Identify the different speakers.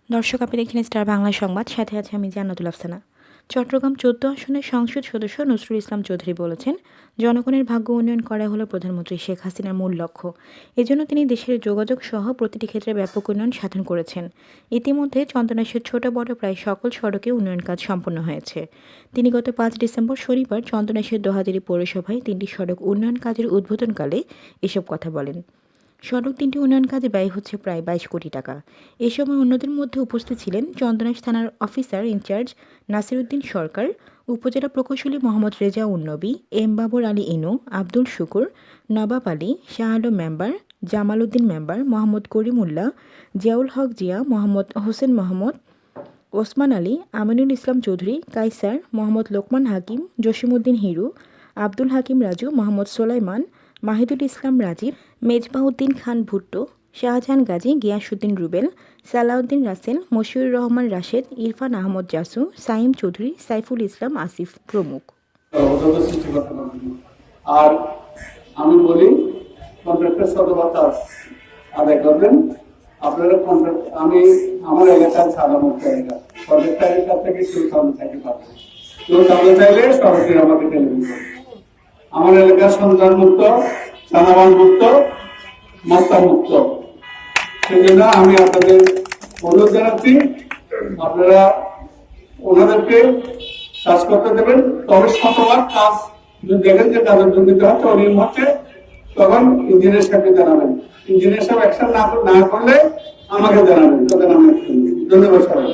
Speaker 1: দর্শক, আপনি দেখছেন স্টার বাংলা সংবাদ, সাথে আছে আমি জান্নাতুল আফসানা। চট্টগ্রাম ১৪ আসনের সংসদ সদস্য নজরুল ইসলাম চৌধুরী বলেছেন, জনগণের ভাগ্য উন্নয়ন করা হলো প্রধানমন্ত্রী শেখ হাসিনার মূল লক্ষ্য। এজন্য তিনি দেশের যোগাযোগ সহ প্রতিটি ক্ষেত্রে ব্যাপক উন্নয়ন সাধন করেছেন। ইতিমধ্যে চন্দনাইশের ছোট বড় প্রায় সকল সড়কে উন্নয়ন কাজ সম্পন্ন হয়েছে। তিনি গত ৫ ডিসেম্বর শনিবার চন্দনাইশের দোহাজারী পৌরসভায় ৩টি সড়ক উন্নয়ন কাজের উদ্বোধনকালে এসব কথা বলেন। সড়ক ৩টি উন্নয়ন কাজে ব্যয় হচ্ছে প্রায় ২২ কোটি টাকা। এ সময় অন্যদের মধ্যে উপস্থিত ছিলেন চন্দনাইশ থানার অফিসার ইনচার্জ নাসিরউদ্দিন সরকার, উপজেলা প্রকৌশলী মোহাম্মদ রেজা উন্নবী, এম বাবর আলী ইনু, আব্দুল শুকুর, নবাব আলী, শাহ আলম মেম্বার, জামাল উদ্দিন মেম্বার, মোহাম্মদ করিমুল্লাহ, জিয়াউল হক জিয়া, মোহাম্মদ হোসেন মোহাম্মদ, ওসমান আলী, আমিনুল ইসলাম চৌধুরী, কাইসার, মোহাম্মদ লোকমান হাকিম, জসিমউদ্দিন হিরু, আব্দুল হাকিম রাজু, মোহাম্মদ সোলাইমান, মাহিদুল ইসলাম রাজীব, মেজবাউদ্দিন খান ভুট্টো, শাহজাহান গাজী, গিয়াসউদ্দিন রুবেল, সালাউদ্দিন রাসেল, মশিউর রহমান রাশেদ, ইরফান আহমদ জাসু, সাইম চৌধুরী, সাইফুল ইসলাম আসিফ প্রমুখ।
Speaker 2: আর আমি বলি, কন্ট্রাক্টর সদবাতা আদায় করবেন আপনারা। কন্ট্রাক্ট আমি আমার এলাকার সাধারণত এলাকা কন্ট্রাক্টরের কাছ থেকে কেউ সামনে থাকতে পারবেন। কেউ সামনে চাইলে সরাসরি আমাকে টেলিভিশন। আমার এলাকার সন্তান মুক্ত, সানাবান মুক্ত, মস্তা মুক্ত। সেই জন্য আমি আপনাদের অনুরোধ জানাচ্ছি, আপনারা ওনাদেরকে কাজ করতে দেবেন। তবে শতভাগ কাজ যদি দেখেন যে কাজের দুর্নীতি হচ্ছে, অনিয়ম হচ্ছে, তখন ইঞ্জিনিয়ার সাহেবকে জানাবেন। ইঞ্জিনিয়ার সাহেব অ্যাকশন না করলে আমাকে জানাবেন, তখন আমি ধন্যবাদ সবাই।